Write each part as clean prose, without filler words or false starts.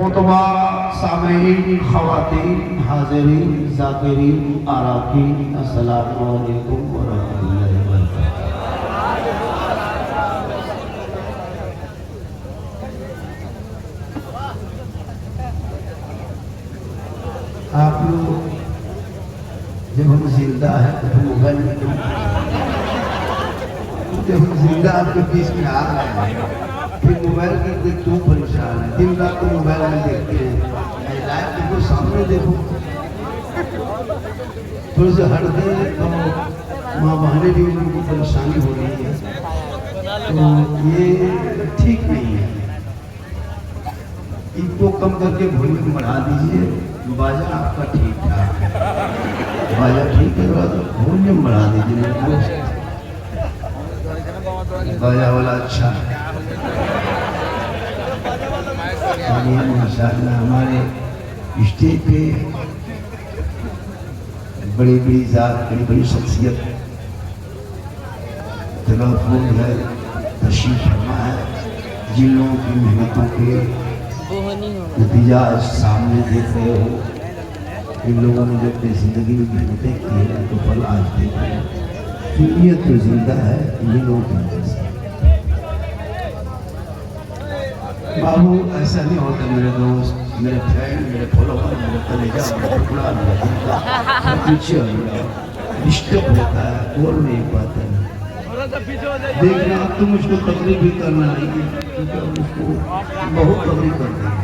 خطبہ سامعین خواتین حاضرین ذاکرین عراقین السلام علیکم ورحمۃ اللہ وبرکاتہ۔ آپ لوگ جب ہم زندہ ہیں تو موبائل میں جب ہم زندہ آپ کے بیچ میں آ رہے ہیں پھر موبائل کے کیوں پریشان ہے؟ دن رات کو موبائل میں دیکھتے ہیں، لائف دیکھو، سامنے دیکھو، تھوڑے سے ہٹ گئے تو ماں بہنیں بھی ان کو پریشانی ہو رہی ہے، تو یہ ٹھیک نہیں ہے۔ ان کو کم کر کے ولیوم بڑھا دیجیے، باجا آپ کا ٹھیک ٹھاک ہے، باجا ٹھیک ہے، ولیوم بڑھا دیجیے، باجا والا اچھا ہے۔ ماشاءاللہ ہمارے اسٹیج پہ بڑی بڑی ذات، بڑی بڑی شخصیت تلفظ ہے، تشریف فرما ہے، جن لوگوں کی محنتوں کے نتیجہ سامنے دیکھ رہے ہو۔ ان لوگوں نے جو اپنی زندگی میں محنتیں کی ہیں تو پھل آج دیکھ رہے ہیں، نیت تو زندہ ہے یہ لوگوں کی وجہ سے۔ بابو ایسا نہیں ہوتا میرے دوست، میرے فرینڈ، میرے فالوور، میرے کلیجہ، میرے ٹکڑا، میرے دل کا پیچھے ہو گیا، ڈسٹرب ہوتا ہے، بول نہیں پاتا ہے۔ دیکھنا اب تو مجھ کو تقریر بھی کرنا نہیں ہے، کیونکہ اب مجھ کو بہت تقریر کرتے ہیں،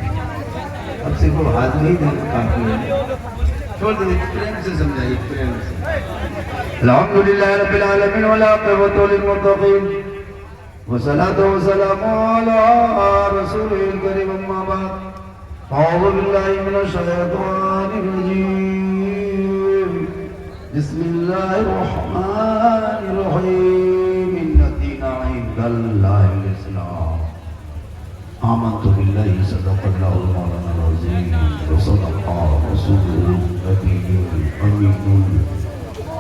اب سے وہ ہاتھ نہیں دینا کافی ہے، چھوڑ دیں، پریم سے سمجھائیے، پریم سے۔ الحمدللہ رب العالمین والعاقبۃ للمتقین والصلاة والسلام على رسول الكريم اما بعد اعوذ باللہ من الشیطان الرجیم بسم اللہ الرحمن الرحیم ان الدین عند اللہ الاسلام آمنت باللہ صدق اللہ مولانا العظیم وصدق رسوله النبی الامین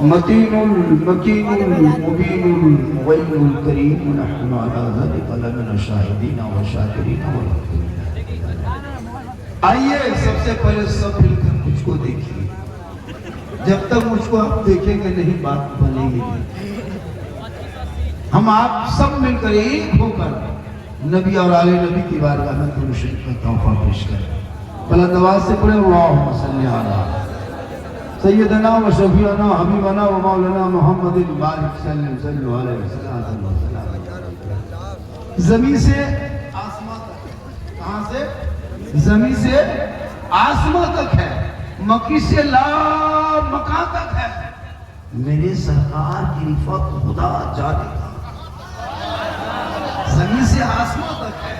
متین المکین المبین المعین الکریم ونحن علی ذلک لمن الشاہدین والشاکرین والحمدللہ۔ آئیے سب سے پہلے سب مل کر مجھ کو دیکھیے، جب تک مجھ کو آپ دیکھیں گے نہیں بات بنے گی نہیں۔ ہم آپ سب مل کر ایک ہو کر نبی اور آل نبی کی بارگاہ میں درود شریف کا تحفہ پیش کریں۔ بلند آواز سے پڑھیں اللہم صلی علی سیدنا و شفیعنا حبیبنا و مولانا محمد بارک سلم صلی علیہ وسلم۔ زمین سے آسمان تک، کہاں سے؟ زمین سے آسمان تک ہے، مکی سے لا مکان تک ہے، میرے سرکار کی رفعت خدا جانے کا۔ زمین سے آسمان تک ہے،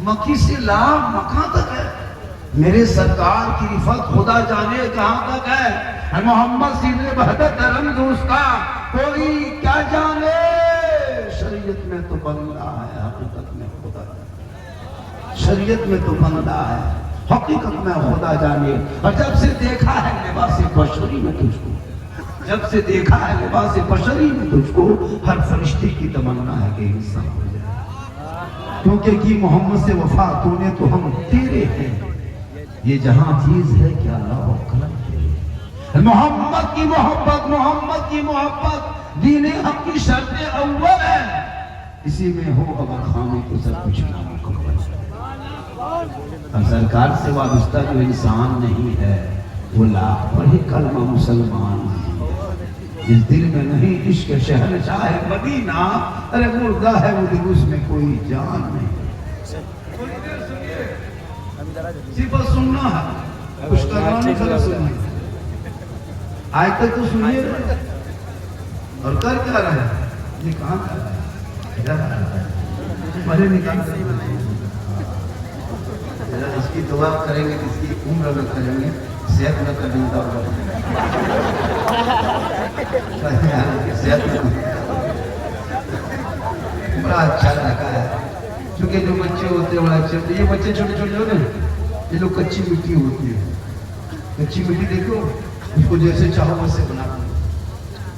مکی سے لا مکان تک ہے، میرے سرکار کی رفعت خدا جانے کہاں تک ہے۔ محمد سینے وحدت رمز اس کا کوئی کیا جانے، شریعت میں تو بندہ ہے حقیقت میں خدا جانے، شریعت میں تو بندہ ہے حقیقت میں خدا جانے۔ اور جب سے دیکھا ہے لباس بشری میں تجھ کو، جب سے دیکھا ہے لباس بشری میں تجھ کو، ہر فرشتے کی تمنا ہے کہ انسان ہو جائے، کیونکہ کی محمد سے وفا تو نے تو ہم تیرے ہیں، یہ جہاں چیز ہے کہ اللہ و قلم تیرے۔ محمد کی محبت، محمد کی محبت دین حق کی شرط اول ہے، اسی میں ہو اگر خامی تو سب کچھ نامکمل ہے۔ اور سرکار سے وابستہ جو انسان نہیں ہے وہ لاکھ پڑھے کلمہ مسلمان نہیں ہے۔ جس دل میں نہیں عشق شہنشاہ مدینہ، ارے مردہ ہے وہ دل، اس میں کوئی جان نہیں۔ صرف سننا ہے، کچھ کرنا نہیں، خلا سننا ہے۔ آج تک تو سنیے اور کر کیا رہا ہے؟ یہ کہاں کر رہا ہے؟ ادھر آ رہا ہے، پہلے نکال کر اس کی دعا کریں گے، اس کی عمر میں کریں گے، صحت میں کریں گے، صحت میں بڑا اچھا لگا ہے، کیونکہ جو بچے ہوتے ہیں بڑا اچھا، یہ بچے چھوٹے چھوٹے ہوتے ہیں، یہ لوگ کچی مٹی ہوتی ہے، کچی مٹی دیکھو اس کو جیسے چاہو ویسے بنا دو۔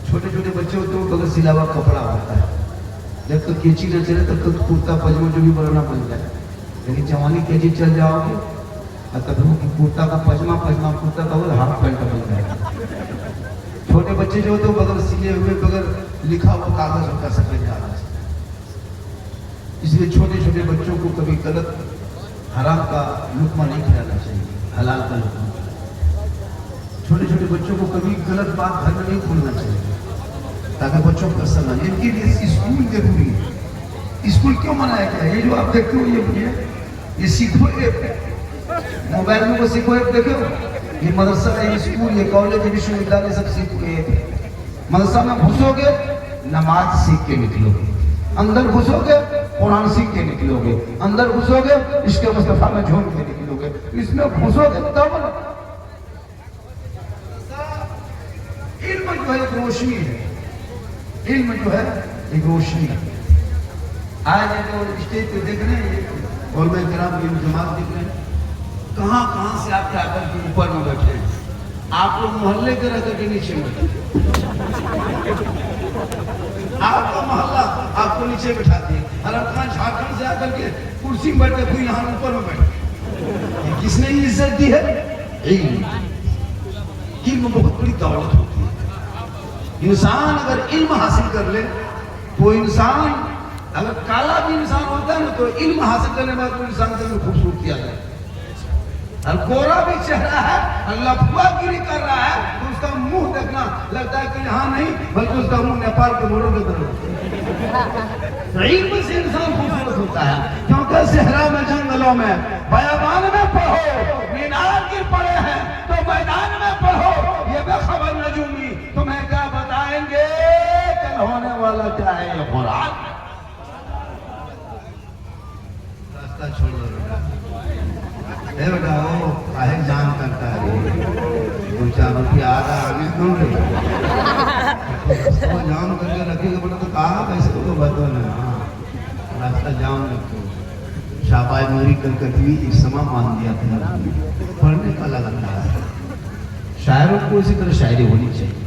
چھوٹے چھوٹے بچے ہوتے ہیں بغیر سلا ہوا کپڑا ہوتا ہے، جب تک کیچی نہ چلے تب تک کرتا پاجامہ جو بھی بنانا بن جائے، لیکن جوانی کیچی چل جاؤ گے कभी कुर्ता का पजामा कुर्ता का वो हाफ पैंट बन जाएगा। छोटे बच्चे जो होते बगैर सिले हुए बगैर लिखा हुआ कागज होता सफेद कागज, इसलिए छोटे छोटे बच्चों को कभी गलत हराम का लुकमा नहीं खिलाना चाहिए, हलाल का लुकमा। छोटे छोटे बच्चों को कभी गलत बात घर में नहीं बोलना चाहिए ताकि बच्चों को समझ। इनके लिए स्कूल जरूरी है। स्कूल क्यों मनाया गया? ये जो आप देखते हो ये सीखो ऐप है, मोबाइल में वो सीखो ऐप देखो, ये मदरसा है, स्कूल, ये कॉलेज, विश्वविद्यालय सब सीखो ऐप है। मदरसा में घुसोगे नमाज सीख के निकलोगे, अंदर घुसोगे कुरान सीख के निकलोगे, अंदर घुसोगे इसके मुस्तफा में झूम के निकलोगे, इसमें घुसोगे तब इल्म जो है एक रोशनी है, इल्म जो है एक रोशनी है। आज जो स्टेज पे देख रहे हैं और मैं ग्राम की जमात देख रहे हैं, कहाँ कहाँ से आप आकर के ऊपर में बैठे हैं। आप लोग मोहल्ले के रह करके नीचे बैठे, आपका मोहल्ला आपको नीचे बैठा दिए, हरम खान झारखंड से आकर के कुर्सी में बैठे, कोई यहाँ ऊपर में बैठे। किसने इज्जत दी है? इल्म बहुत बड़ी दौलत होती है। इंसान अगर इल्म हासिल कर ले तो इंसान, अगर काला भी इंसान होता है ना तो इल्म हासिल करने के बाद तो इंसान के अंदर खूबसूरती आ जाए। और गोरा भी चेहरा है, लफुआगिरी कर रहा है तो उसका मुंह देखना लगता है कि यहाँ नहीं बल्कि उसका मुंह नेपाल के मोड़ों की तरफ। इल्म से इंसान खूबसूरत होता है, क्योंकि सहरा में, जंगलों में, बयाबान में पढ़ो, मीनार गिर पड़े हैं तो मैदान में पढ़ो, ये बेखबर नजूमी तुम्हें क्या बताएंगे कल होने वाला क्या है ये कुरान। रास्ता छोड़ दो बेटा, वो काहे जान करता है, 2-4 रुपया आ रहा आगे क्यों रही जाम करके रखेगा बेटा, तो कहा कैसे तो बता ना, रास्ता जाम रखो। शाबाश मोरी कलकत्ती एक समा मान दिया था, पढ़ने का लगता है। शायरों को इसी तरह शायरी होनी चाहिए,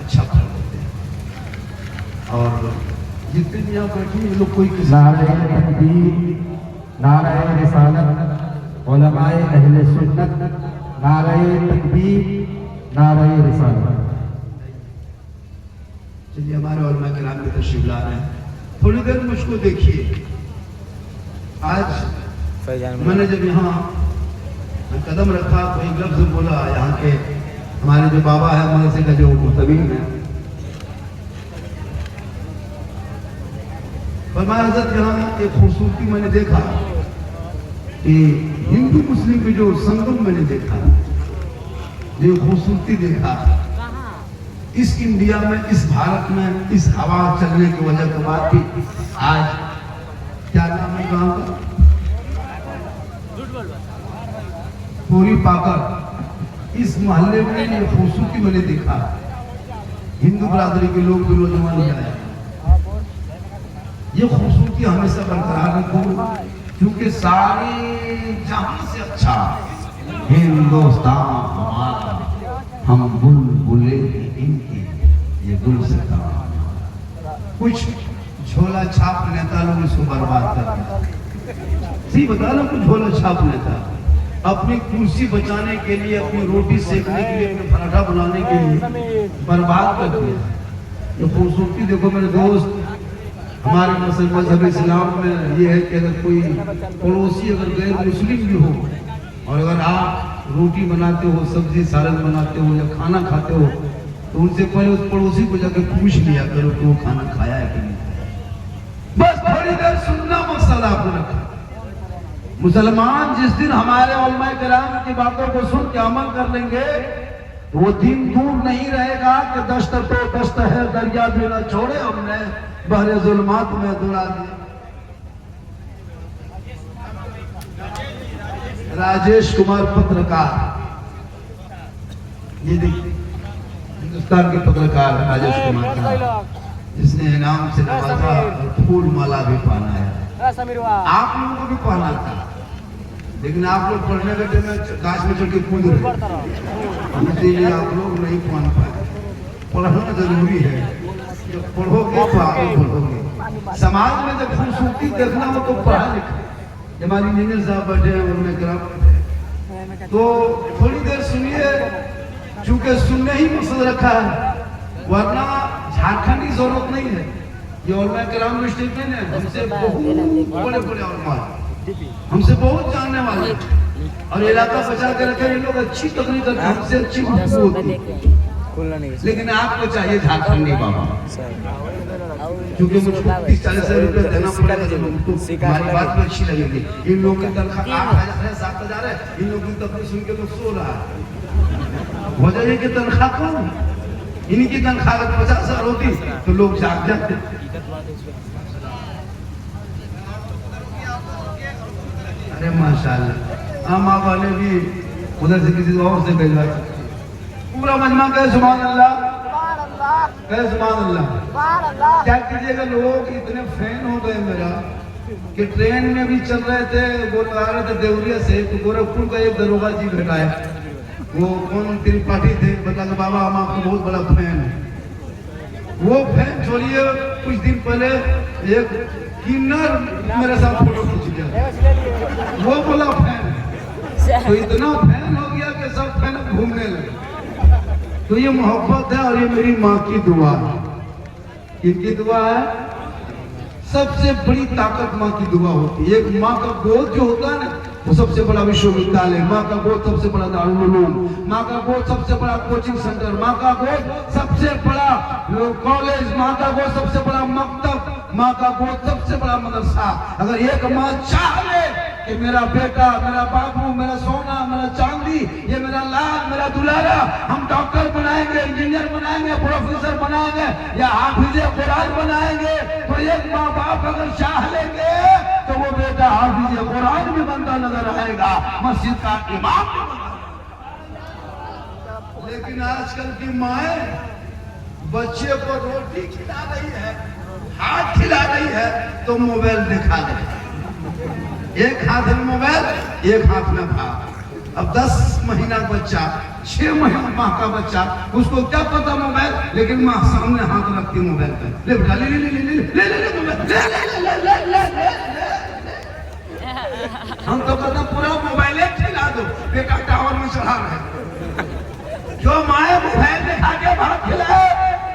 अच्छा पढ़ लेते हैं। और जितने भी यहाँ बैठे ये लोग कोई नारे रिसालत, उलमाए अहले सुन्नत, नारे तकबीर, नारे रिसालत। चलिए हमारे उलमा किराम की तशरीफ ला रहे हैं, थोड़ी देर मुझको देखिए। आज मैंने जब यहाँ कदम रखा तो एक लफ्ज बोला, यहाँ के हमारे जो बाबा है मदरसे का जो मुतबीन है, फरमाया हज़रत यहाँ एक खूबसूरती मैंने देखा कि हिंदू मुस्लिम के जो संगम मैंने देखा, जो खूबसूरती देखा इस इंडिया में, इस भारत में, इस हवा चलने की वजह के बाद भी आज क्या नाम है गाँव का? पूरी पाकर इस मोहल्ले में ये खूबसूरती मैंने देखा। हिंदू बरादरी के लोग भी नौजवान आए, ये खूबसूरती हमेशा बरकरार रखो, क्योंकि सारे जहां से अच्छा हिंदुस्तान हमारा, हम बुलबुले इनकी ये गुलसिता। कुछ झोला छाप नेता लोग इसको बर्बाद कर रहे, सही बता रहा हूं, झोला छाप नेता अपनी कुर्सी बचाने के लिए, अपनी रोटी सेकने के लिए, अपने पराठा बनाने के लिए बर्बाद कर दिया। ये खूबसूरती देखो मेरे दोस्त, हमारे मजहब इस्लाम में ये है कि अगर कोई पड़ोसी अगर गैर मुस्लिम भी हो और अगर आप रोटी बनाते हो, सब्जी सालन बनाते हो या खाना खाते हो तो उनसे पहले उस पड़ोसी को जाकर पूछ लिया करो कि वो खाना खाया है कि नहीं। बस थोड़ी देर सुनना मकसद आपको रखा। मुसलमान जिस दिन हमारे उलमा किराम की बातों को सुन के अमल कर लेंगे तो वो दिन दूर नहीं रहेगा कि दस्त तो दस्त है, दरिया भी न छोड़े हमने बहरे जुल्मात में दुड़ा दिया। राजेश कुमार पत्रकार, ये देखिए हिंदुस्तान के पत्रकार राजेश कुमार, जिसने इनाम से नवाजा और फूल माला भी पहना है। आप लोगों को भी पहना था, लेकिन आप लोग पढ़ने के टाइम में गाछ में चढ़ के कूद रहे, इसीलिए आप लोग नहीं पहन पाए। पढ़ना जरूरी है, जब पढ़ोगे तो आगे बढ़ोगे। समाज में जब खूबसूरती देखना हो तो पढ़ा लिखा, हमारी इंजीनियर साहब बैठे हैं उनमें कराम, तो थोड़ी देर सुनिए, चूंकि सुनने ही मकसद रखा है, वरना झारखंड की जरूरत नहीं है। ये उलमा कराम स्टेटमेंट है, हमसे बहुत बड़े बड़े उलमा, हमसे बहुत जानने वाले, और इलाका बचा के रखे। ये लोग अच्छी तकरीर करते हैं, हमसे अच्छी गुफ्तगू होती है। लेकिन आपको चाहिए झारखंडी बाबा, क्योंकि मुझको 30-40 रुपए देना पड़ेगा तो हमारी बात में अच्छी लगेगी। इन लोगों की तनख्वाह 8,000 है, 7,000 है, इन लोगों की तकरीर सुन के लोग सो रहा है। हो जाए कि तनख्वाह कम, इन्हीं की तनख्वाह 50,000 होती तो लोग जाग जाते। अरे माशाल्लाह, हम आप वाले भी उधर से किसी और से भेजवा, पूरा मजमा कहे सुभान अल्लाह, कहे सुभान अल्लाह। क्या कीजिएगा, लोग इतने फैन हो गए मेरा कि ट्रेन में भी चल रहे थे, बोल आ रहे थे देवरिया से, तो गोरखपुर का एक दरोगा जी बैठा है, वो कौन त्रिपाठी थे, बता कि बाबा हम आपका बहुत बड़ा फैन है। वो फैन छोड़िए, कुछ दिन पहले एक किन्नर मेरे साथ फोटो खींच गया, वो बोला फैन, तो इतना फैन हो गया कि सब फैन घूमने लगे। तो ये मोहब्बत है, और ये मेरी माँ की दुआ है। किनकी दुआ है? सबसे बड़ी ताकत माँ की दुआ होती है। एक माँ का गोद जो होता है ना, वो सबसे बड़ा विश्वविद्यालय, माँ का गोद सबसे बड़ा दारुल उलूम, माँ का गोद सबसे बड़ा कोचिंग सेंटर, माँ का गोद सबसे बड़ा कॉलेज, माँ का गोद सबसे बड़ा मकतब, माँ का गोद सबसे बड़ा मदरसा। अगर एक माँ चाह ले कि मेरा बेटा, मेरा बाबू, मेरा सोना, मेरा चांदी, ये मेरा लाल, मेरा दुलारा, हम डॉक्टर बनाएंगे, इंजीनियर बनाएंगे, प्रोफेसर बनाएंगे, या हाफिज कुरान बनाएंगे, तो एक माँ बाप अगर चाह लेंगे तो वो बेटा हाफिज कुरान भी बनता नजर आएगा, मस्जिद का इमाम भी बनता। लेकिन आजकल की माएं बच्चे को रोटी खिला रही है, हाथ खिला रही है, तो मोबाइल दिखा रही है। एक हाथ में मोबाइल, एक हाथ में भात। अब 10 महीना बच्चा, 6 महीना माँ का बच्चा, उसको क्या पता मोबाइल, लेकिन माँ सामने हाथ रखती मोबाइल पे, ले बेटा ले ले ले ले ले ले ले मोबाइल ले ले ले ले ले। हम तो कहते पूरा मोबाइल खिला दो, बेटा टावर में चढ़ा रहे। जो माए मोबाइल दिखा के भात खिलाए,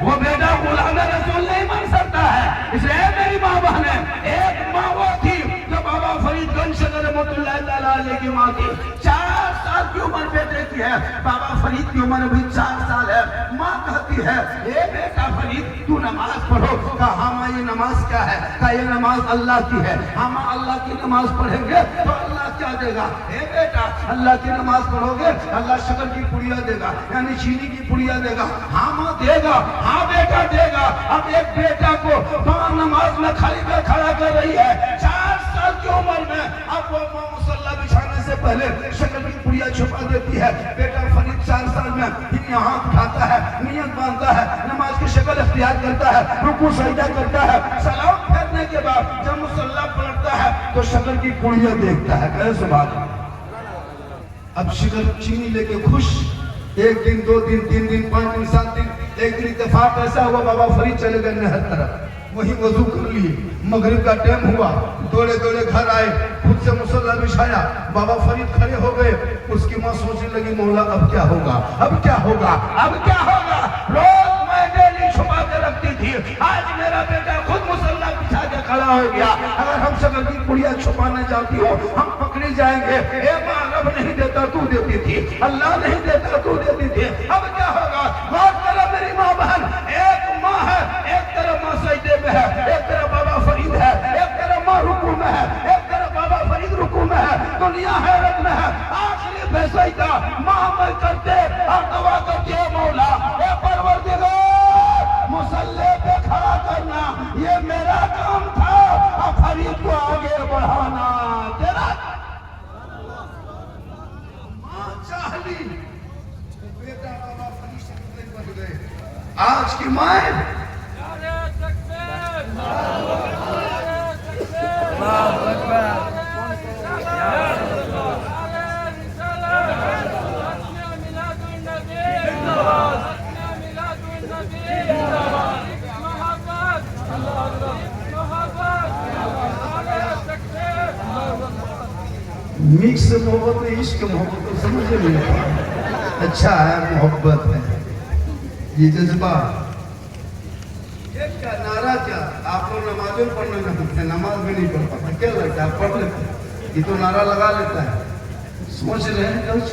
वो बेटा गुलाम रसूल नहीं बन सकता है। इसलिए मेरी माँ बहने, एक माँ वो थी जो बाबा फरीदगंज से रहमतुल्लाह अलैह की माँ थी। 4 साल की उम्र बेटे की है, बाबा फरीद की उम्र भी 4 साल है। माँ कहती है, ए बेटा फरीद तू नमाज पढ़ो। कहा हाँ माँ, ये नमाज क्या है? कहा ये नमाज अल्लाह की है। हाँ माँ, अल्लाह की नमाज पढ़ेंगे तो अल्लाह क्या देगा? ए बेटा अल्लाह की नमाज पढ़ोगे, अल्लाह शक्कर की पुड़िया देगा, यानी चीनी की पुड़िया देगा। हाँ माँ देगा, हाँ बेटा देगा। अब एक बेटा को माँ नमाज में खड़ा कर रही है 4 साल की उम्र में, अब वो माँ मुसल्ला बिछाने से पहले शक्कर की पुड़िया छुपा देती है। बेटा फरीद 4 साल में यहाँ उठाता है, नियत बांधता है, नमाज की शक्ल इख्तियार करता है, रुकू सजदा करता है, सलाम फेरने के बाद जब मुसल्ला पलटता है तो शक्कर की पुड़िया देखता है। कहे सुभान। अब शक्कर चीनी लेके खुश, 1 दिन 2 दिन 3 दिन 5 दिन 7 दिन, एक दिन इत्तेफाक ऐसा हुआ बाबा फरीद चले गए नहर तरफ, वही वजू कर लिए, मगरिब का टाइम हुआ, दौड़े दौड़े घर आए, खुद से मुसल्ला बिछाया, बाबा फरीद खड़े हो गए। उसकी माँ सोचने लगी मौला अब क्या होगा, अब क्या होगा, अब क्या होगा। रोज मैं डेली छुपा के रखती थी, आज मेरा बेटा खुद मुसल्ला बिछा के खड़ा हो गया। अगर हम शक्कर की पुड़िया छुपाने जाती हो हम पकड़ी जाएंगे। ए माँ, रब नहीं देता तू देती थी, अल्लाह नहीं देता तू देती थी, अब क्या होगा। गौर करो मेरी माँ बहन, एक माँ है, एक तरफ माँ सजदे में है, एक तरफ बाबा फरीद है, एक तरफ माँ रुकू में है, एक तरफ बाबा फरीद रुकू में है, दुनिया हैरत में है। आखिरी फैसला माँ मैं करते और दुआ करती है मौला, ए परवरदिगार मुसल्ले पे खड़ा करना ये मेरा काम था, और फरीद को आगे बढ़ाना तेरा। माँ चाह ली, बेटा बाबा फरीद से बन गए। आज की माँ मिक्स मोहब्बत है, इश्क मोहब्बत तो समझ नहीं। अच्छा है, मोहब्बत है, ये जज्बा। ये क्या नारा, क्या आप लोग नमाज़ों पढ़ना नहीं पढ़ते, नमाज भी नहीं पढ़ पाते, क्या लगता है पढ़ लेते हैं, ये तो नारा लगा लेता है। सोच रहे हैं कुछ,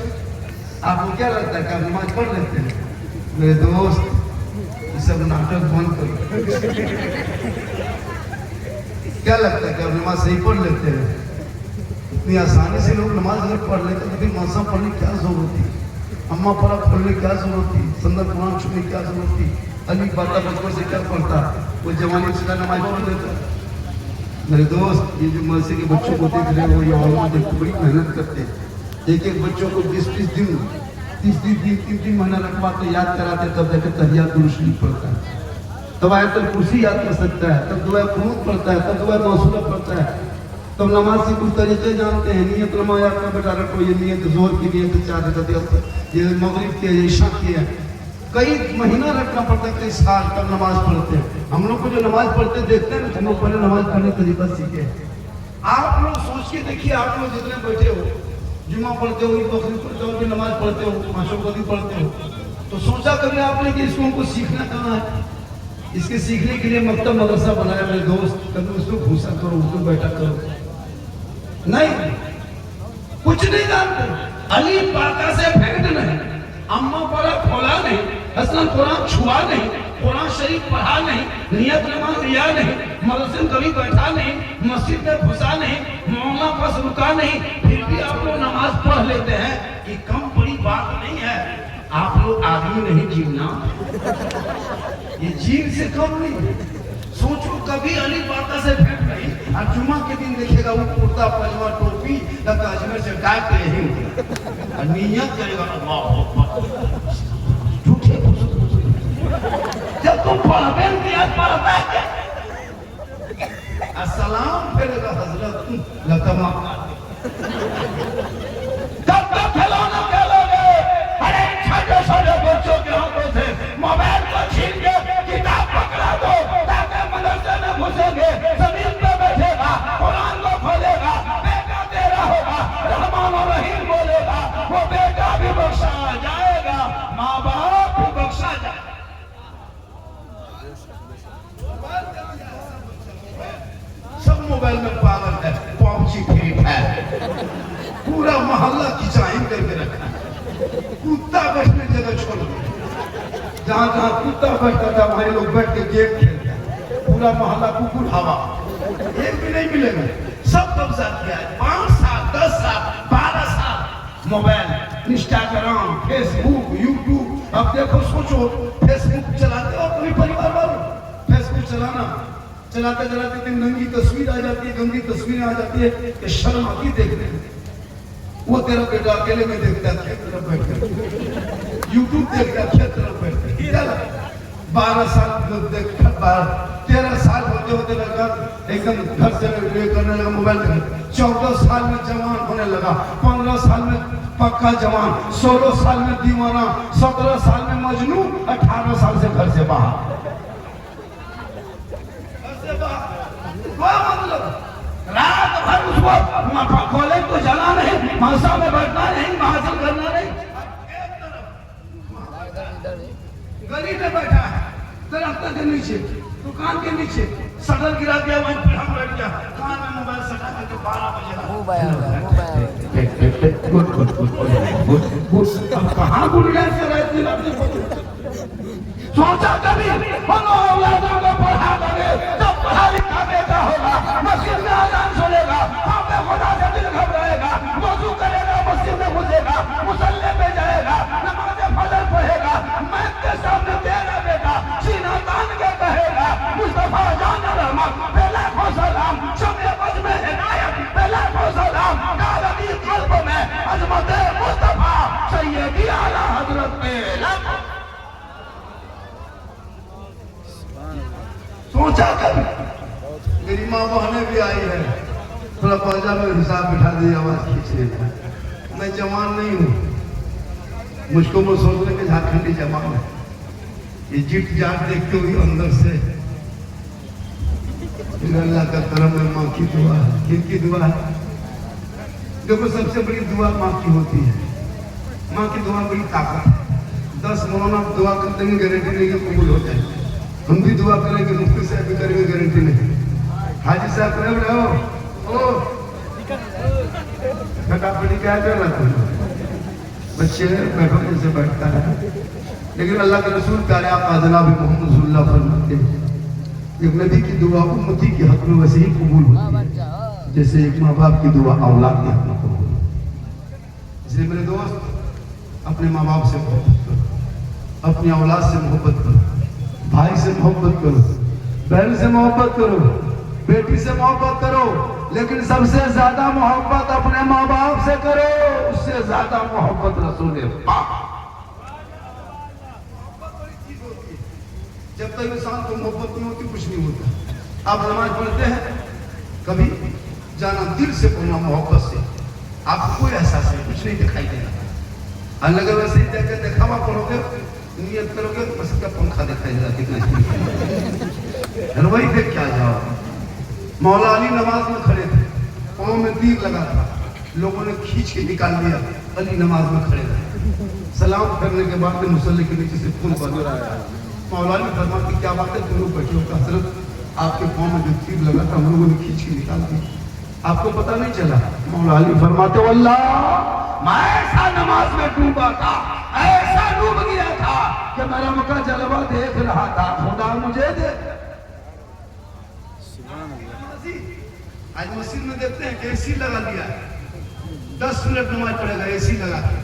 आपको क्या लगता है कि आप नमाज पढ़ लेते हैं? मेरे दोस्त, ये सब नाटक बंद करो। क्या लगता है कि आप नमाज सही पढ़ लेते हैं? इतनी आसानी से लोग नमाज अगर पढ़ लेते तो फिर मौसम पढ़ने की क्या जरूरत थी, अम्मा पढ़ा पढ़ने की क्या जरूरत थी, संदर कुरान छूने की क्या जरूरत थी, अली बाता बचपन से क्या पढ़ता, वो जवानी से नमाज पढ़ लेता। मेरे दोस्त, ये जो मदरसे के बच्चों को देख रहे हो, ये औरत देख बड़ी मेहनत करते हैं, एक एक बच्चों को 20-20 दिन 3-3 महीना रखवा के याद कराते, तब जाकर तहियात दुरुस्त नहीं पड़ता है, तब आयतुल कुर्सी याद कर सकता है, तब दुआ कुनूत पढ़ता है, तब दुआ मौसूला पढ़ता है, तब नमाज के कुछ तरीके जानते हैं। नियत नमाज आपका बेटा रखो, ये नियत जोर की नियत, 4 रकात, ये मगरिब की है, इशा की है, कई महीना रखना पड़ता है, कई साल तक नमाज पढ़ते हैं। हम लोग को जो नमाज पढ़ते देखते हैं, हम लोग पहले नमाज पढ़ने का तरीका सीखे। आप लोग सोच के देखिए, आप लोग जितने बैठे हो, जुम्मा पढ़ते हो, बकरी पढ़ते हो, नमाज पढ़ते हो, पांचों कभी पढ़ते हो, तो सोचा कभी आपने कि इसको हमको सीखना करना है? इसके सीखने के लिए मकतब मदरसा बनाया मेरे दोस्त, कभी उसको घूसा करो, उसको बैठा करो, नहीं, कुछ नहीं जानते, अली पाका से भेंट नहीं, अम्मा पढ़ा खोला नहीं, हसन कुरान छुआ नहीं, कुरान शरीफ पढ़ा नहीं, नियत नमाज लिया नहीं, मदरसे में कभी बैठा नहीं, मस्जिद में घुसा नहीं, मोहल्ला पास रुका नहीं, फिर भी आप लोग नमाज पढ़ लेते हैं, ये कम बड़ी बात नहीं है। आप लोग आदमी नहीं जीवना, ये जीव से कम नहीं। सोचो कभी अली पाका से भेंट नहीं, और जुम्मा के दिन देखेगा वो कुर्ता पजामा टोपी लगता अजमेर से गायब के यही और नियत करेगा अल्लाह अकबर, झूठे जब तुम पढ़बे नियत पढ़ता है, अस्सलाम फेरेगा हजरत लतमा, तब तक खिलौना खेलोगे। अरे छोटे-छोटे बच्चों के हाथों से मोबाइल को छीन के किताब पकड़ा दो, ताकि मदरसे में घुसेंगे, जमीन पे बैठेगा, कुरान को खोलेगा, बेटा तेरा होगा, रहमान और रहीम बोलेगा, वो बेटा भी बख्शा जाएगा, माँ बाप भी बख्शा जाएगा। सब मोबाइल में पागल है, पबजी फ्री फायर, पूरा मोहल्ला की चाइन करके रखा है, कुत्ता बैठने जगह छोड़ दिया, जहाँ जहाँ कुत्ता बैठता था वहीं लोग बैठ के गेम खेलते हैं, पूरा मोहल्ला कुकुर हवा, एक भी नहीं मिलेगा, सब कब्जा किया है। 5 साल 10 साल 12 साल मोबाइल, इंस्टाग्राम, फेसबुक, यूट्यूब। अब देखो, सोचो फेसबुक चलाते हो पूरी परिवार वालों, फेसबुक चलाना चलाते चलाते दिन नंगी तस्वीर आ जाती है, गंदी तस्वीर आ जाती है, कि शर्म आती देखने में। वो तेरा बेटा अकेले में देखता है, खेत तरफ बैठ कर यूट्यूब देखता है, खेत तरफ बैठ कर 12 साल देखता, 13 साल होते होते लगा एकदम घर से करने लगा, मोबाइल देखने, 14 साल में जवान होने लगा, 15 साल में पक्का जवान, 16 साल में दीवाना, 17 साल में मजनू, 18 साल से घर से बाहर। मतलब रात भर उसको कॉलेज को जाना नहीं, मदरसा में बैठना नहीं, महाजन करना नहीं, गली में बैठा है, दरख्त के नीचे, दुकान के नीचे, शटर गिरा दिया, वहीं पर हम बैठ गया, कान में मोबाइल सटा के, 12 बजे अब कहाँ गुड़ गए से रहते। सोचा कभी औलादों को पढ़ा दोगे, जब पढ़ा लिखा बेटा होगा, मस्जिद में अजान सुनेगा, आपने खुदा से दिल घबराएगा, वजू करेगा, मस्जिद में घुसेगा, मुसल्ले पे जाएगा, नमाज़ फजर पढ़ेगा, मैं के सामने तेरा बेटा सीना तान के कहेगा, मुस्तफा जान रहमत पहला को सलाम, शम्मे बज में हिदायत पहला को सलाम, कालमी कल्ब में अजमत मुस्तफा सैयदी आला हजरत पे। सोचा कभी? मेरी माँ बहने भी आई है, थोड़ा पंजा में हिसाब बिठा दी, आवाज खींचने का। मैं जवान नहीं हूँ, मुझको वो सोचने के झारखंडी जवान है, ये जिट जाट देखते हुए अंदर से अल्लाह का करम है, माँ की दुआ है, किनकी दुआ है? देखो सबसे बड़ी दुआ माँ की होती है, माँ की दुआ बड़ी ताकत है। 10 मौलाना दुआ कर देंगे गारंटी नहीं है कबूल हो जाए, हम भी दुआ करेंगे मुफ्ती साहब भी करेंगे गारंटी नहीं। हाजी साहब करे रहे हो ओ फटाफटी क्या कर रहा था बच्चे बैठो जैसे बैठता है, लेकिन अल्लाह के रसूल प्यारे आका जनाब मोहम्मद सल्लल्लाहु अलैहि वसल्लम फरमाते एक नबी की दुआ उम्मती के हक में वैसे ही कबूल होती है जैसे एक माँ बाप की दुआ औलाद के हक में कबूल होती है। इसलिए मेरे दोस्त अपने माँ बाप से मोहब्बत करो, अपनी औलाद से मोहब्बत करो, भाई से मोहब्बत करो, बहन से मोहब्बत करो, बेटी से मोहब्बत करो, लेकिन सबसे ज्यादा मोहब्बत अपने माँ बाप से करो, उससे ज्यादा मोहब्बत रसूल पाक। जब तक इंसान को मोहब्बत नहीं होती कुछ नहीं होता। आप नमाज पढ़ते हैं कभी जाना दिल से पढ़ना मोहब्बत से, आपको कोई एहसास नहीं, कुछ नहीं दिखाई देगा। अगर वैसे ही दिखावा पढ़ोगे नियत करोगे बस का पंखा दिखाई देगा कितना वही देख क्या जाओ। मौला अली नमाज में खड़े थे, पाँव में तीर लगा था, लोगों ने खींच के निकाल दिया, अली नमाज में खड़े थे। सलाम करने के बाद मुसल्ले के नीचे से खून बह रहा है। मौला अली फरमाते कि क्या बात है तुम लोग बैठे हो? हजरत आपके पाँव में जो तीर लगा था हम लोगों ने खींच के निकाल दिया, आपको पता नहीं चला? मौला अली फरमाते अल्लाह मैं ऐसा नमाज में डूबा था, ऐसा डूब गया था कि मेरा मक्का जलवा देख रहा था, खुदा मुझे दे। आज मस्जिद में देखते हैं कि एसी लगा दिया है, 10 मिनट नमाज पढ़ेगा एसी लगा के,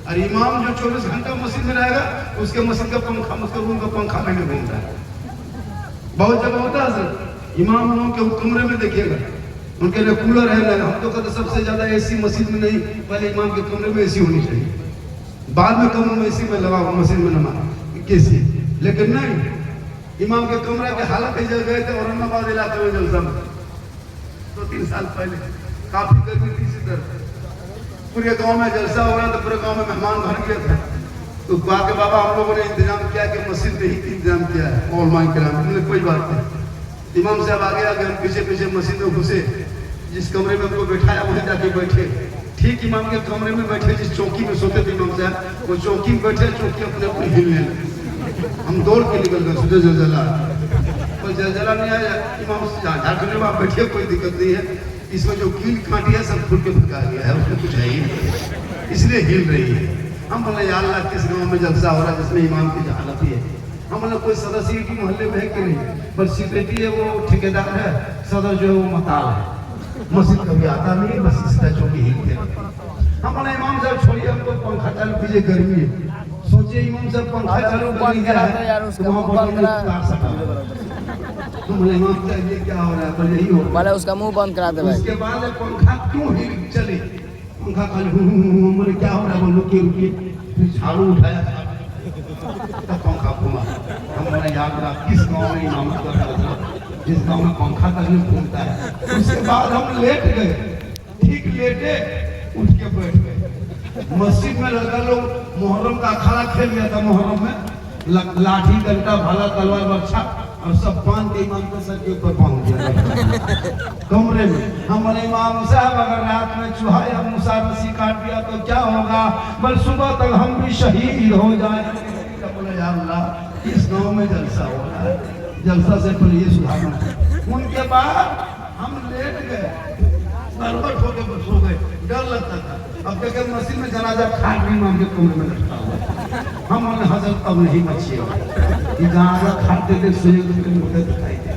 और इमाम जो 24 घंटा मस्जिद में रहेगा उसके मस्जिद का पंखा, उसके रूम का पंखा में नहीं घूमता है। बहुत जगह होता है सर, इमाम लोगों के कमरे में देखिएगा उनके लिए कूलर है ना, हम तो कहते सबसे ज्यादा एसी मस्जिद में नहीं, पहले इमाम के कमरे में एसी होनी चाहिए, बाद में कमरे में एसी में लगा मस्जिद में नमाज कैसी। लेकिन नहीं, इमाम के कमरे के हालत ही जल गए थे औरंगाबाद इलाके में जलसा में 2-3 साल पहले, काफी गर्मी थी इसी तरह, पूरे गांव में जलसा हो रहा था, पूरे गांव में मेहमान भर गए थे। तो कहा के बाबा हम लोगों ने इंतजाम किया कि मस्जिद में ही इंतजाम किया है, और मांग के कोई बात नहीं। इमाम साहब आगे आगे हम पीछे पीछे मस्जिद में घुसे, जिस कमरे में हमको बैठाया वहीं जाके बैठे, ठीक इमाम के कमरे में बैठे, जिस चौकी में सोते थे इमाम साहब वो चौकी में बैठे, चौकी अपने अपने हिलने लगे। हम दौड़ के निकल गए, सोचे जलजला, कोई जलजला नहीं आया। इमाम झारखंड में आप बैठे कोई दिक्कत नहीं है, इसमें जो कील काटी है सब फुट के फटका गया है, उसमें कुछ है ही इसलिए हिल रही है। हम बोले या अल्लाह किस गांव में जलसा हो रहा है जिसमें इमाम की जहालत ही है। हम बोले कोई सदस्य की मोहल्ले में है कि नहीं, बस सिक्योरिटी है वो ठेकेदार है, सदर जो है वो मताल है, मस्जिद कभी आता नहीं है, बस इस तरह की हिलते हैं। हम बोले इमाम साहब छोड़िए हमको पंखा चालू कीजिए, गर्मी है। सोचिए इमाम साहब पंखा चालू कर दिया है तो वहाँ पर तुम बोले इमाम साहब ये क्या हो रहा है? बोले यही हो रहा है, उसका मुंह बंद करा दे भाई। उसके बाद पंखा क्यों हिल चले, पंखा खाली बोले क्या हो रहा है? बोलो रुकिए रुकिए, फिर झाड़ू उठाया तब पंखा घुमा। हम बोले याद रहा किस गाँव में इमाम कर रहा था, जिस गाँव में पंखा तक घूमता है। उसके बाद हम लेट गए, ठीक लेटे उठ के बैठ गए। मस्जिद में लड़का लोग मुहर्रम का अखाड़ा खेल गया था, मुहर्रम में लाठी डंडा भाला तलवार बर्छा और सब बांध के इमाम के सर के ऊपर बांध दिया कमरे में। हम बोले इमाम साहब अगर रात में चूहा या मूसा रस्सी काट दिया तो क्या होगा? बल सुबह तक हम भी शहीद हो जाएंगे। बोले या अल्लाह इस गांव में जलसा हो रहा है, जलसा से पहले ये सुधारना। उनके बाद हम लेट गए, गड़बड़ हो के सो गए, डर लगता था। अब देखे मस्जिद में जनाजा खाट भी इमाम के कमरे में लटका हुआ। हम बोले हजरत अब नहीं बचिएगा, ये जनाजा खाते थे सोए मुझे दिखाई दे।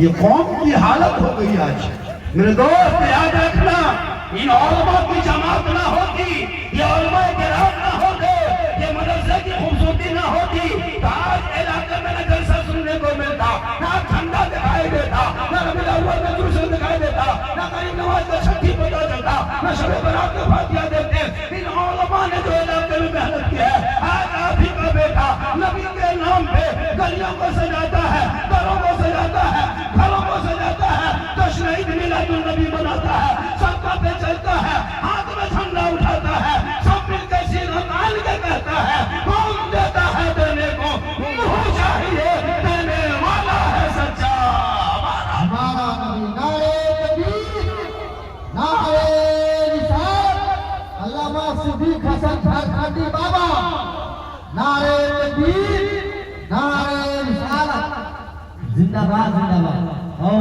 ये कौम की हालत हो गई आज। मेरे दोस्त याद रखना, इन उलमा की जमात ना होती, ये उलमा किराम ना होते, ये मदरसे की खूबसूरती ना होती तो आज इलाके में न जलसा सुनने को मिलता, ना ठंडा दिखाई देता, ना रबीउल अव्वल में जुलूस दिखाई देता, ना करीब नमाज का छठी पता चलता, ना शब बरात का फातिहा देते। इन उलमा ने जो इलाके में मेहनत की है, आज आप ही का बेटा नबी के नाम पे गलियों को सजाता है, घरों को सजाता है, घरों को सजाता है, जश्न ईद मिलादुन नबी मनाता है, सबका पे चलता है, हाथ में झंडा उठाता है, सब मिलकर सीना तान के कहता है कौन देता है देने को, मुँह चाहिए देने वाला है सच्चा हमारा हमारा नबी। नारे तकबीर, नारे रिसालत। हसन खाटी बाबा, नारे तकबीर, नारे रिसालत, जिंदाबाद जिंदाबाद। और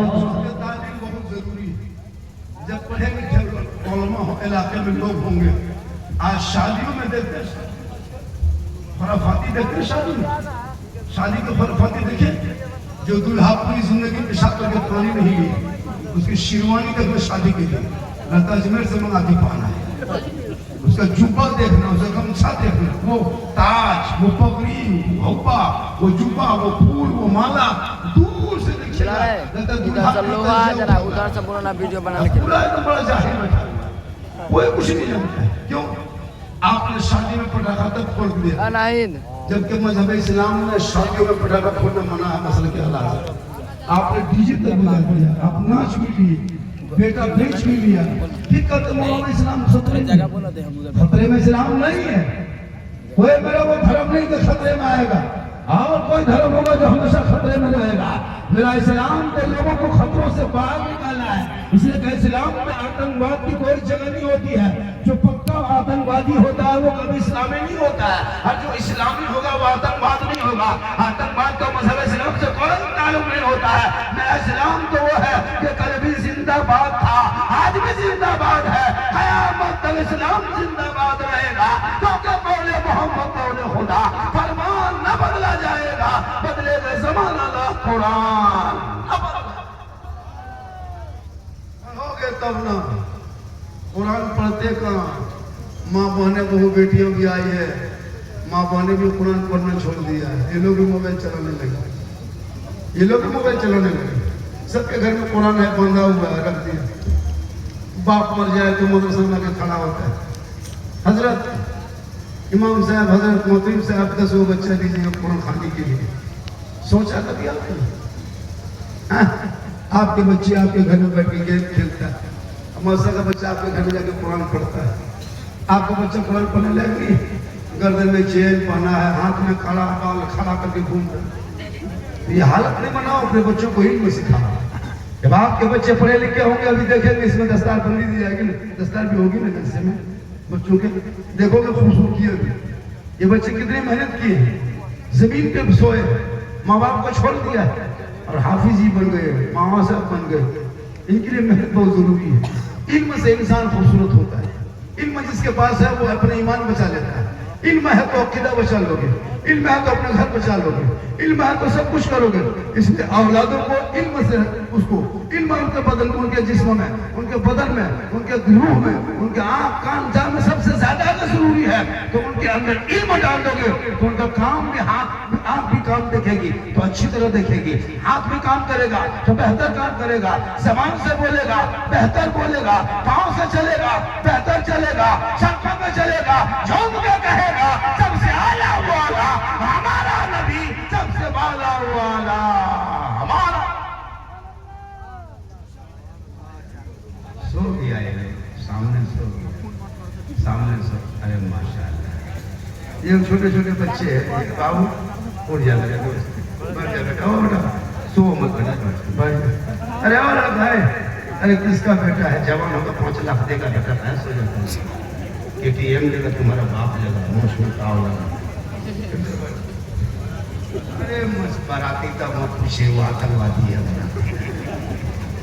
तालीम बहुत जरूरी है। जब पढ़े लिखे उलमा हो इलाके में लोग होंगे, आज शादियों में देखते हैं खुराफाती देखते हैं, शादी के खुराफाती देखे, जो दूल्हा पूरी जिंदगी पेशाब करके पानी नहीं ली, उसकी शेरवानी तक में शादी के लिए लता अजमेर से मंगाती पाना है, उसका जुब्बा देखना, उसका गमछा देखना, वो ताज, वो पगड़ी, वो हब्बा, वो जुब्बा, वो फूल, वो माला दूर से चला है इधर से लोग आ जरा उधर से पुराना वीडियो बनाने के लिए पूरा एकदम बड़ा जाहिर बैठा है, कोई कुछ नहीं जानता है। क्यों? आपने शादी में पटाखा तब फोड़ दिया, अनाहिद जबकि मजहब इस्लाम में शादियों में पटाखा फोड़ना मना है, मसले के हालात। आपने डीजे तक बुला दिया, आप नाच भी लिए, बेटा बेच भी लिया, फिर कहते मौलाना इस्लाम खतरे में इस्लाम नहीं है। कोई मेरा वो धर्म नहीं कि खतरे में आएगा, और कोई धर्म होगा जो हमेशा खतरे में रहेगा। मेरा इस्लाम के लोगों को खतरों से बाहर निकालना है, इसलिए कि इस्लाम में आतंकवाद की कोई जगह नहीं होती है। जो पक्का आतंकवादी होता है वो कभी इस्लामी नहीं होता है, और जो इस्लामी होगा वो आतंकवाद नहीं होगा। आतंकवाद का मजहब इस्लाम से कोई ताल्लुक नहीं होता है। मेरा इस्लाम तो वो है कि कल भी जिंदाबाद था, आज भी जिंदाबाद है, क़यामत तक इस्लाम जिंदाबाद रहेगा, क्योंकि मौले मोहम्मद मौले खुदा, फरमान न बदला जाएगा, बदलेगा ज़माना ला कुरान। पढ़ोगे तब ना, कुरान पढ़ते कहाँ? माँ बहनें बहू बेटियां भी आई है, माँ बहनें भी कुरान पढ़ना छोड़ दिया है, ये लोग भी मोबाइल चलाने लगे, ये लोग भी मोबाइल चलाने लगे। सबके घर में कुरान है, बंधा हुआ है, रख दिया। बाप मर जाए तो मदरसा में आके खड़ा होता है, हजरत इमाम साहब, हजरत मोहतरम साहब 10 बच्चा दीजिए कुरान खाने के लिए। सोचा कभी आपने? आपके बच्चे आपके घर में बैठ के गेम खेलता है, मौसा का बच्चा आपके घर में जाके कुरान पढ़ता है, आपका बच्चा कुरान पढ़ने लगे, गर्दन में चेन पहना है, हाथ में खड़ा बाल खड़ा करके घूम रहा है। ये हालत नहीं बनाओ, अपने बच्चों को इल्म सिखाओ। जब आपके बच्चे पढ़े लिखे होंगे, अभी देखेंगे इसमें दस्तार बंदी दी जाएगी ना, दस्तार भी होगी ना जलसे में बच्चों के, देखोगे खूबसूरती है। ये बच्चे कितनी मेहनत किए, जमीन पे सोए, माँ बाप को छोड़ दिया और हाफिज ही बन गए, मामा साहब बन गए। इनके लिए मेहनत बहुत जरूरी है। इल्म से इंसान खूबसूरत होता है। इल्म जिसके पास है वो अपने ईमान बचा लेता है। इल्म है तो अकीदा बचा लोगे, इल्म है तो अपना घर बचा लोगे, इल्म है तो सब कुछ करोगे। इसलिए औलादों को इल्म से, उसको इल्म उनके बदन, उनके जिस्म में, उनके बदन में, उनके रूह में, उनके आँख कान जान में सबसे ज्यादा जरूरी है। तो उनके अंदर इल्म डाल दोगे तो उनका काम भी, आँख भी काम देखेगी तो अच्छी तरह देखेगी, हाथ भी काम करेगा तो बेहतर काम करेगा, जबान से बोलेगा बेहतर बोलेगा, पाँव से चलेगा बेहतर चलेगा, सड़कों में चलेगा, झूम के कहेगा सबसे आला वाला हमारा नबी, सबसे वाला वाला हमारा। सो गया ये सामने, सो गया सामने, सो। अरे माशाअल्लाह, ये छोटे छोटे बच्चे हैं, बाबू उड़ जाते हैं, बैठ जा बेटा, ओ बेटा सो मत बेटा, बैठ। अरे और भाई, अरे किसका बेटा है, जवान होगा 5 लाख देगा बेटा, पैसा सो जाता है, ATM देगा तुम्हारा बाप लगा, मौसम ताव लगा। अरे बाराती तब मत पूछे, वो आतंकवादी है,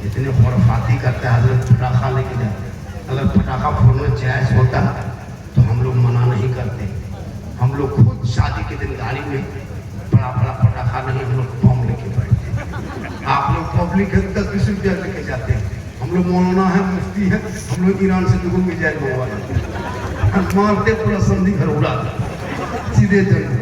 इतने खुराफाती करते हैं। हजरत पटाखा लेके जाते, अगर पटाखा फोड़ना जायज होता तो हम लोग मना नहीं करते। हम लोग खुद शादी के दिन गाड़ी में बड़ा बड़ा पटाखा नहीं, हम लोग बम लेके बैठते। आप लोग पब्लिक है 10-20 रुपया लेके जाते हैं, हम लोग मौलाना है, मुफ्ती है, हम लोग ईरान से दुगुन मिजाइल मंगवा लेते, मारते पूरा संधि घर उड़ा सीधे जंग।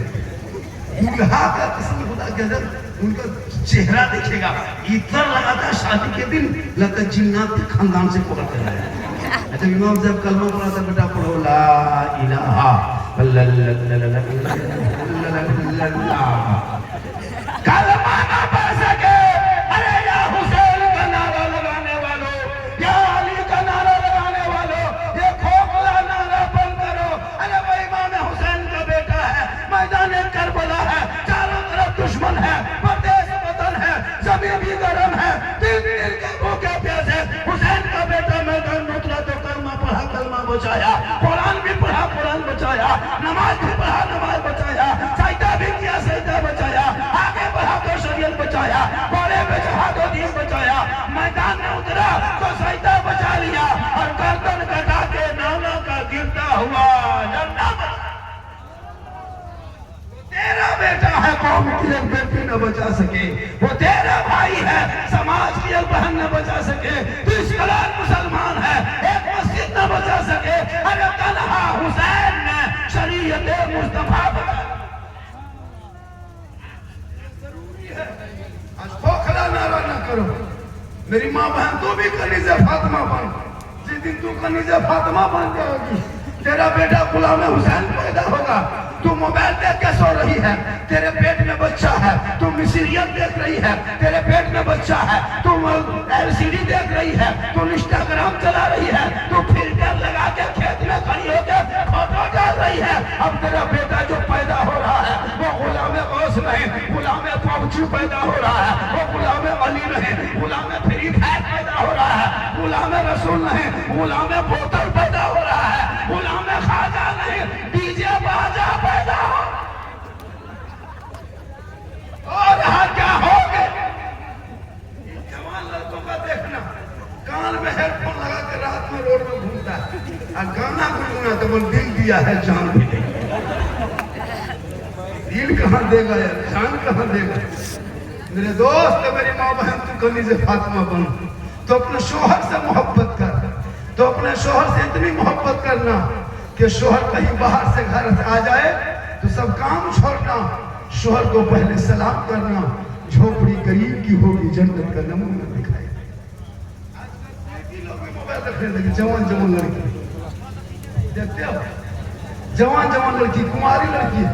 दूल्हा का किस्म खुदा के अंदर उनका चेहरा दिखेगा, इतना लगाता शादी के दिन लगता जिन्नात के खानदान से पकड़ कर आया। अच्छा इमाम साहब कलमा पढ़ा था, बेटा पढ़ो ला इलाहा इल्लल्लाह, कलमा ना पढ़ सके, अरे या हुसैन का नारा लगाने वालों, या अली का नारा लगाने वालों, ये खोखला नारा बंद करो। अरे वो इमाम हुसैन का बेटा है, मैदान करबला है, चारों तरफ दुश्मन है, परदेश वतन है, जमीन भी गर्म है, दिन दिन के भूखे प्यासे, हुसैन का बेटा मैदान में उतरा तो कलमा पढ़ा, कलमा बचाया। बचाया, कुरान भी पढ़ा, कुरान बचाया, नमाज भी पढ़ा, नमाज बचाया, सजदा भी किया, सजदा बचाया, आगे बढ़ा तो शरीयत बचाया, घोड़े पे चढ़ा तो दीन बचाया, मैदान में उतरा तो सजदा बचा लिया, और गर्दन कटा के नाना का गिरता हुआ झंडा तेरा बेटा है, कौम की एक बेटी न बचा सके, वो तेरा भाई है, समाज की एक बहन न बचा सके, तू इस कलाल मुसलमान है, एक मस्जिद न बचा सके, अरे तन्हा हुसैन ने शरीयत मुस्तफा बचा। जरूरी है, आज खोखला नारा न करो, मेरी माँ बहन तू भी कनीज़े फातिमा बन, जिस दिन तू कनीज़े फातिमा बन जाओगी, तेरा बेटा गुलाम हुसैन पैदा होगा, तू मोबाइल देख के सो रही है, तेरे पेट में बच्चा है, तू मिसीरियत देख रही है, तेरे पेट में बच्चा है, तू एलसीडी देख रही है, तू इंस्टाग्राम चला रही है, तू फिल्टर लगा के खेत में खड़ी होकर फोटो डाल रही है। अब तेरा बेटा जो पैदा हो रहा है वो गुलाम गौस नहीं, गुलाम पबजी पैदा हो रहा है, वो गुलाम अली नहीं, गुलाम फ्री फायर पैदा हो रहा है, गुलाम रसूल नहीं, गुलाम बोतल पैदा हो रहा है, गुलाम खाजा नहीं, डीजे बाजा पैदा हो। और यहाँ क्या हो गए, जवान लड़कों का देखना, कान में हेडफोन लगा के रात में रोड में घूमता है, और गाना गुनगुना तो बोल दिल दिया है जान भी नहीं। दिल कहाँ देगा यार, जान कहाँ देगा। मेरे दोस्त, मेरी माँ बहन, तू कनीज़े फातिमा बन, तो अपने शोहर से मोहब्बत कर, तो अपने शोहर से इतनी मोहब्बत करना कि शोहर कहीं बाहर से घर से आ जाए तो सब काम छोड़ना, शोहर को पहले सलाम करना, झोपड़ी गरीब की होगी, जन्नत का नमूना दिखाए। आजकल लोग भी मोबाइल रखने लगे, जवान जवान लड़की देखते हो, जवान जवान लड़की, कुमारी लड़की